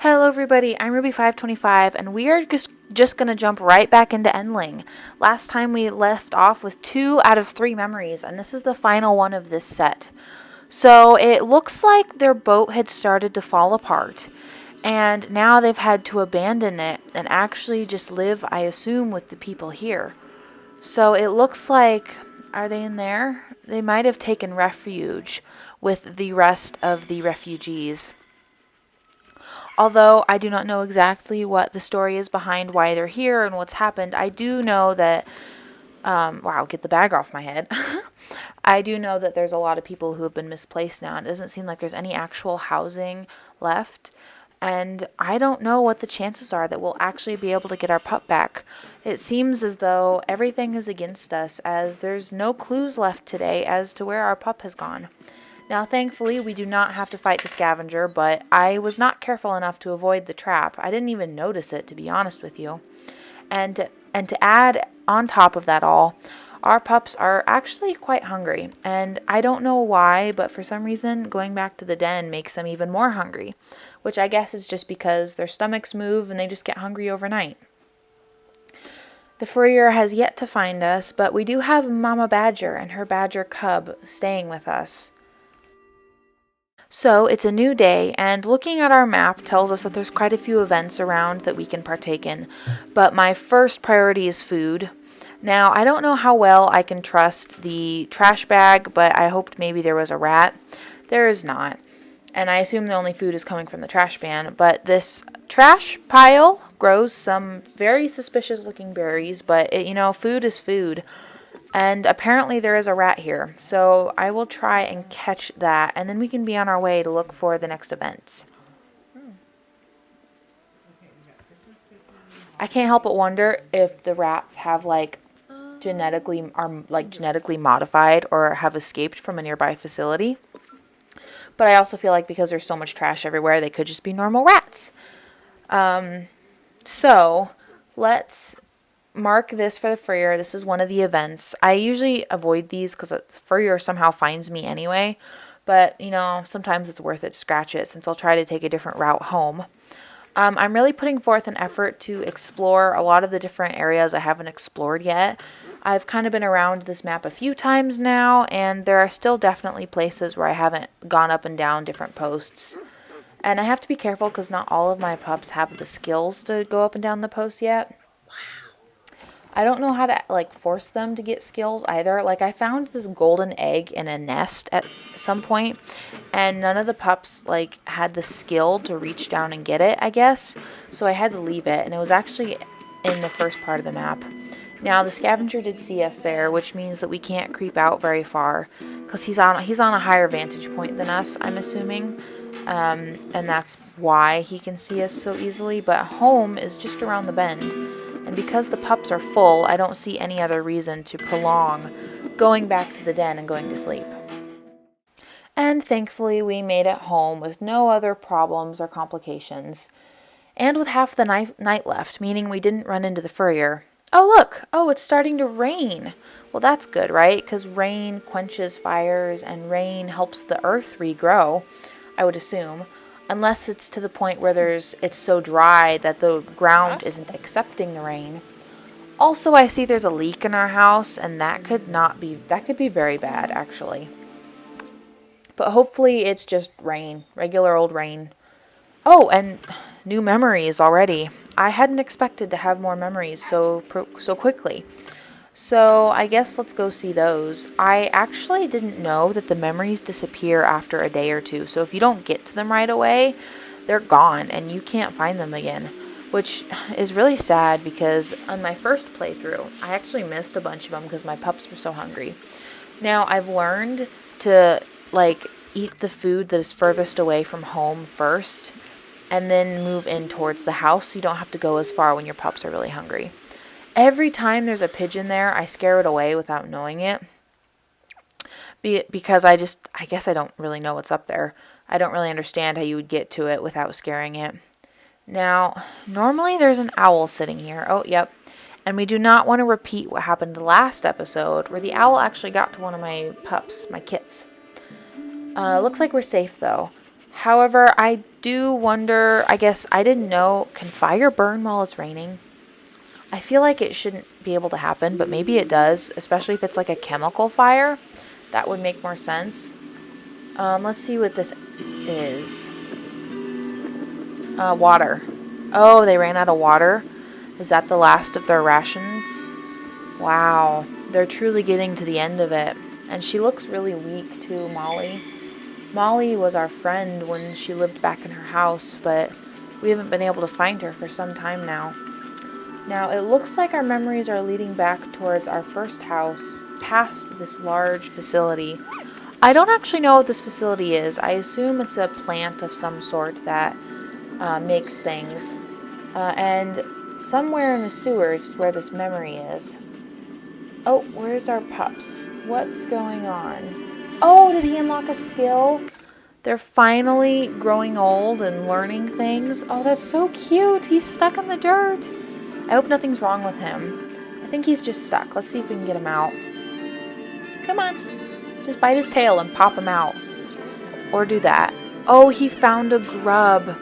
Hello everybody, I'm Ruby525 and we are just going to jump right back into Endling. Last time we left off with 2 out of 3 memories and this is the final one of this set. So it looks like their boat had started to fall apart and now they've had to abandon it and actually just live, I assume, with the people here. So it looks like, are they in there? They might have taken refuge with the rest of the refugees. Although I do not know exactly what the story is behind why they're here and what's happened, I do know that, wow, get the bag off my head. I do know that there's a lot of people who have been misplaced now. It doesn't seem like there's any actual housing left. And I don't know what the chances are that we'll actually be able to get our pup back. It seems as though everything is against us, as there's no clues left today as to where our pup has gone. Now, thankfully, we do not have to fight the Scavenger, but I was not careful enough to avoid the trap. I didn't even notice it, to be honest with you. And to add on top of that all, our pups are actually quite hungry. And I don't know why, but for some reason, going back to the den makes them even more hungry, which I guess is just because their stomachs move and they just get hungry overnight. The furrier has yet to find us, but we do have Mama Badger and her badger cub staying with us. So it's a new day, and looking at our map tells us that there's quite a few events around that we can partake in. But my first priority is food. Now, I don't know how well I can trust the trash bag, but I hoped maybe there was a rat. There is not. And I assume the only food is coming from the trash bin. But this trash pile grows some very suspicious looking berries, but food is food. And apparently there is a rat here, so I will try and catch that, and then we can be on our way to look for the next events. I can't help but wonder if the rats have genetically modified or have escaped from a nearby facility. But I also feel like because there's so much trash everywhere, they could just be normal rats. So let's mark this for the furrier. This is one of the events. I usually avoid these because the furrier somehow finds me anyway. But, sometimes it's worth it to scratch it since I'll try to take a different route home. I'm really putting forth an effort to explore a lot of the different areas I haven't explored yet. I've kind of been around this map a few times now, and there are still definitely places where I haven't gone up and down different posts. And I have to be careful because not all of my pups have the skills to go up and down the posts yet. I don't know how to force them to get skills either. I found this golden egg in a nest at some point, and none of the pups had the skill to reach down and get it, I guess. So I had to leave it, and it was actually in the first part of the map. Now the Scavenger did see us there, which means that we can't creep out very far because he's on a higher vantage point than us, I'm assuming. And that's why he can see us so easily, but home is just around the bend. And because the pups are full, I don't see any other reason to prolong going back to the den and going to sleep. And thankfully, we made it home with no other problems or complications. And with half the night left, meaning we didn't run into the furrier. Oh, look! Oh, it's starting to rain! Well, that's good, right? Because rain quenches fires and rain helps the earth regrow, I would assume. Unless it's to the point where it's so dry that the ground isn't accepting the rain. Also, I see there's a leak in our house, and that could be very bad, actually. But hopefully it's just rain, regular old rain. Oh, and new memories already. I hadn't expected to have more memories so quickly. So I guess let's go see those. I actually didn't know that the memories disappear after a day or two. So if you don't get to them right away, they're gone and you can't find them again. Which is really sad because on my first playthrough, I actually missed a bunch of them because my pups were so hungry. Now I've learned to eat the food that is furthest away from home first and then move in towards the house so you don't have to go as far when your pups are really hungry. Every time there's a pigeon there, I scare it away without knowing it. Because I guess I don't really know what's up there. I don't really understand how you would get to it without scaring it. Now, normally there's an owl sitting here. Oh, yep. And we do not want to repeat what happened last episode, where the owl actually got to one of my pups, my kits. Looks like we're safe, though. However, I do wonder, I guess I didn't know, can fire burn while it's raining? I feel like it shouldn't be able to happen, but maybe it does, especially if it's like a chemical fire. That would make more sense. Let's see what this is. Water. Oh, they ran out of water. Is that the last of their rations? Wow. They're truly getting to the end of it. And she looks really weak too, Molly. Molly was our friend when she lived back in her house, but we haven't been able to find her for some time now. Now, it looks like our memories are leading back towards our first house, past this large facility. I don't actually know what this facility is. I assume it's a plant of some sort that makes things. And somewhere in the sewers is where this memory is. Oh, where's our pups? What's going on? Oh, did he unlock a skill? They're finally growing old and learning things. Oh, that's so cute. He's stuck in the dirt. I hope nothing's wrong with him. I think he's just stuck. Let's see if we can get him out. Come on. Just bite his tail and pop him out. Or do that. Oh, he found a grub.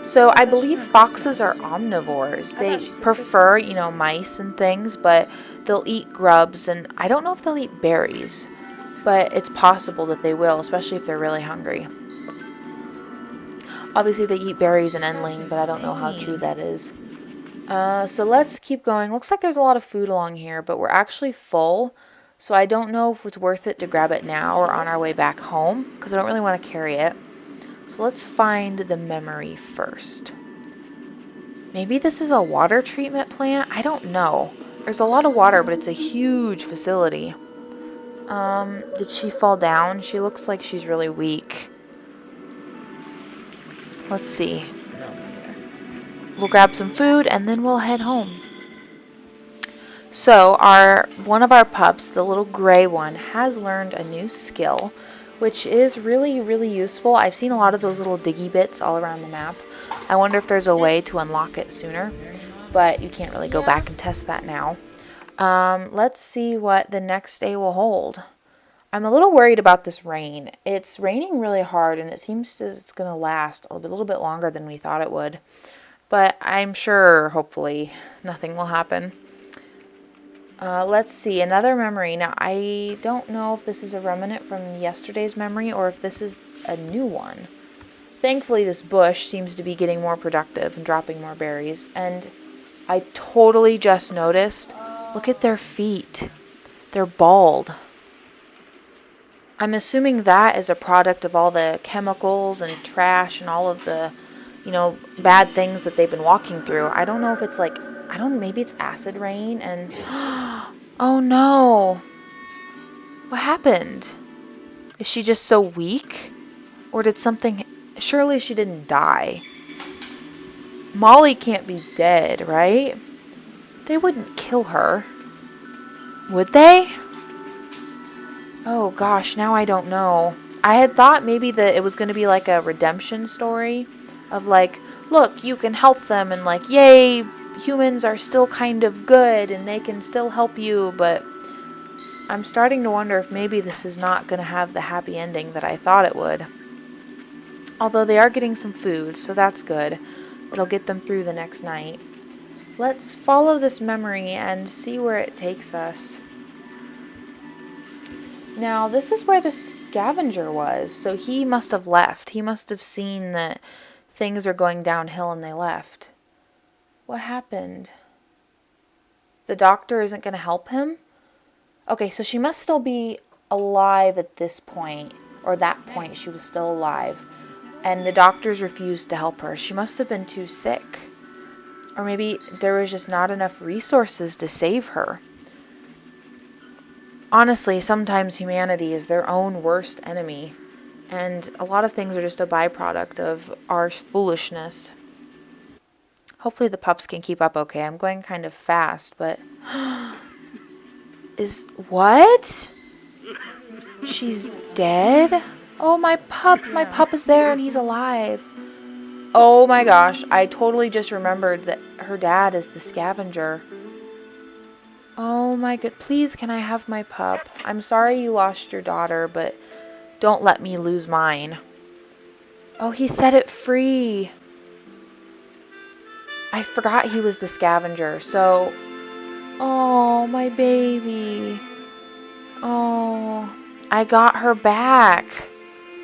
So I believe foxes are omnivores. They prefer, mice and things, but they'll eat grubs, and I don't know if they'll eat berries, but it's possible that they will, especially if they're really hungry. Obviously, they eat berries in Endling, but I don't know how true that is. So let's keep going. Looks like there's a lot of food along here, but we're actually full, so I don't know if it's worth it to grab it now or on our way back home, because I don't really want to carry it. So let's find the memory first. Maybe this is a water treatment plant? I don't know. There's a lot of water, but it's a huge facility. Did she fall down? She looks like she's really weak. Let's see. We'll grab some food and then we'll head home. So one of our pups, the little gray one, has learned a new skill, which is really, really useful. I've seen a lot of those little diggy bits all around the map. I wonder if there's a way to unlock it sooner, but you can't really go back and test that now. Let's see what the next day will hold. I'm a little worried about this rain. It's raining really hard, and it seems it's going to last a little bit longer than we thought it would. But I'm sure, hopefully, nothing will happen. Let's see, another memory. Now, I don't know if this is a remnant from yesterday's memory or if this is a new one. Thankfully, this bush seems to be getting more productive and dropping more berries. And I totally just noticed, look at their feet. They're bald. I'm assuming that is a product of all the chemicals and trash and all of the, bad things that they've been walking through. I don't know if it's maybe it's acid rain and, oh no. What happened? Is she just so weak? Or did something, surely she didn't die. Molly can't be dead, right? They wouldn't kill her. Would they? Oh gosh, now I don't know. I had thought maybe that it was going to be like a redemption story of like, look, you can help them and like, yay, humans are still kind of good and they can still help you, but I'm starting to wonder if maybe this is not going to have the happy ending that I thought it would. Although they are getting some food, so that's good. It'll get them through the next night. Let's follow this memory and see where it takes us. Now, this is where the scavenger was, so he must have left. He must have seen that things are going downhill and they left. What happened? The doctor isn't going to help him? Okay, so she must still be alive at this point, or that point she was still alive, and the doctors refused to help her. She must have been too sick. Or maybe there was just not enough resources to save her. Honestly, sometimes humanity is their own worst enemy, and a lot of things are just a byproduct of our foolishness. Hopefully the pups can keep up okay. I'm going kind of fast, but... What? She's dead? Oh, my pup is there and he's alive. Oh my gosh, I totally just remembered that her dad is the scavenger. Oh my god, please can I have my pup? I'm sorry you lost your daughter, but don't let me lose mine. Oh, he set it free. I forgot he was the scavenger. So, oh, my baby. Oh, I got her back.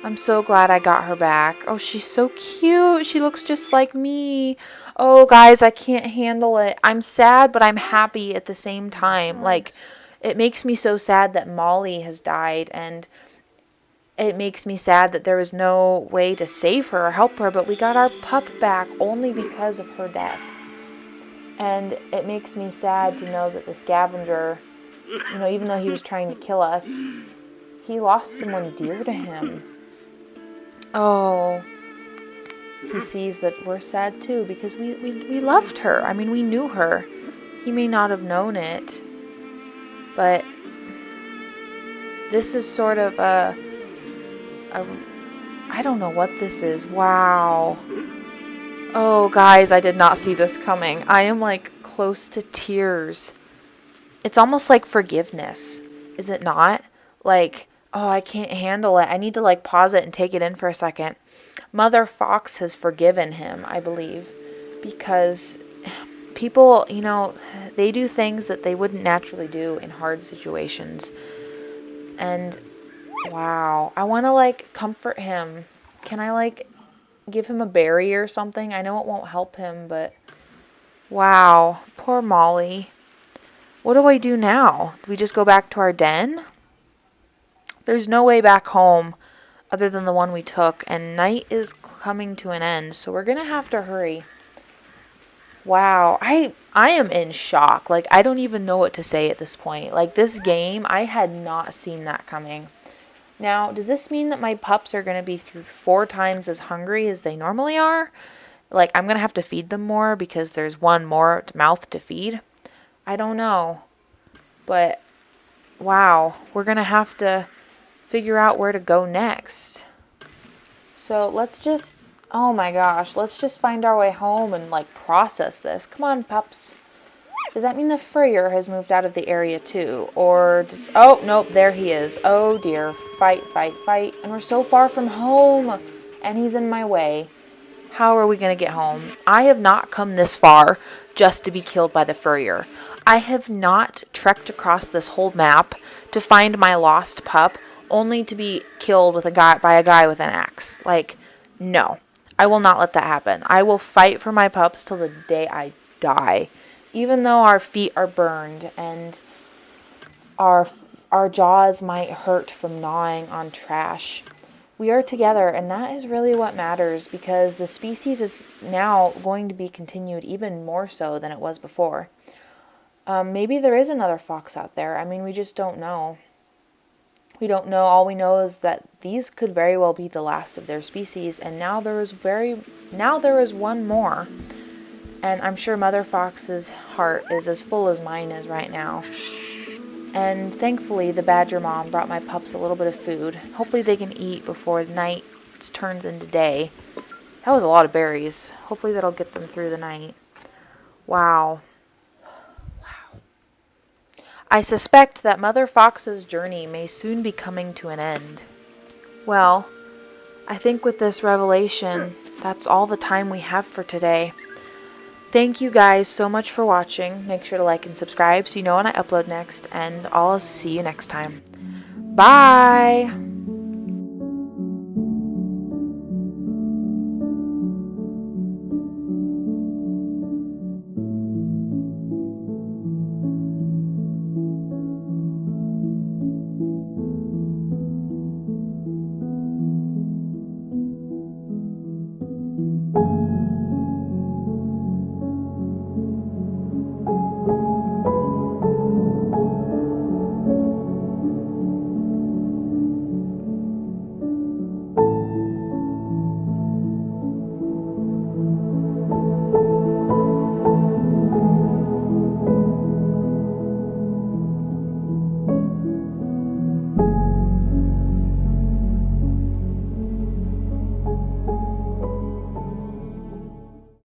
I'm so glad I got her back. Oh, she's so cute. She looks just like me. Oh, guys, I can't handle it. I'm sad, but I'm happy at the same time. Like, it makes me so sad that Molly has died, and it makes me sad that there was no way to save her or help her, but we got our pup back only because of her death. And it makes me sad to know that the scavenger, even though he was trying to kill us, he lost someone dear to him. Oh, he sees that we're sad too because we loved her. I mean, we knew her. He may not have known it, but this is sort of I don't know what this is. Wow. Oh, guys, I did not see this coming. I am like close to tears. It's almost like forgiveness, is it not? Like, oh, I can't handle it. I need to like pause it and take it in for a second. Mother Fox has forgiven him, I believe, because people, they do things that they wouldn't naturally do in hard situations. And wow, I want to like comfort him. Can I like give him a berry or something? I know it won't help him, but wow, poor Molly. What do I do now? Do we just go back to our den? There's no way back home other than the one we took, and night is coming to an end, so we're gonna have to hurry. Wow, I am in shock. Like, I don't even know what to say at this point. Like, this game, I had not seen that coming. Now, does this mean that my pups are gonna be 4 times as hungry as they normally are? Like, I'm gonna have to feed them more because there's one more mouth to feed? I don't know. But, wow, we're gonna have to figure out where to go next. So let's just, oh my gosh, let's just find our way home and like process this. Come on, pups. Does that mean the furrier has moved out of the area too? Or does, oh, nope, there he is. Oh dear, fight, fight, fight. And we're so far from home and he's in my way. How are we going to get home? I have not come this far just to be killed by the furrier. I have not trekked across this whole map to find my lost pup only to be killed by a guy with an axe. Like, no. I will not let that happen. I will fight for my pups till the day I die. Even though our feet are burned and our jaws might hurt from gnawing on trash, we are together, and that is really what matters, because the species is now going to be continued even more so than it was before. Maybe there is another fox out there. I mean, we just don't know. We don't know. All we know is that these could very well be the last of their species, and now there is one more. And I'm sure Mother Fox's heart is as full as mine is right now. And thankfully, the badger mom brought my pups a little bit of food. Hopefully they can eat before the night turns into day. That was a lot of berries. Hopefully that'll get them through the night. Wow. I suspect that Mother Fox's journey may soon be coming to an end. Well, I think with this revelation, that's all the time we have for today. Thank you guys so much for watching. Make sure to like and subscribe so you know when I upload next, and I'll see you next time. Bye!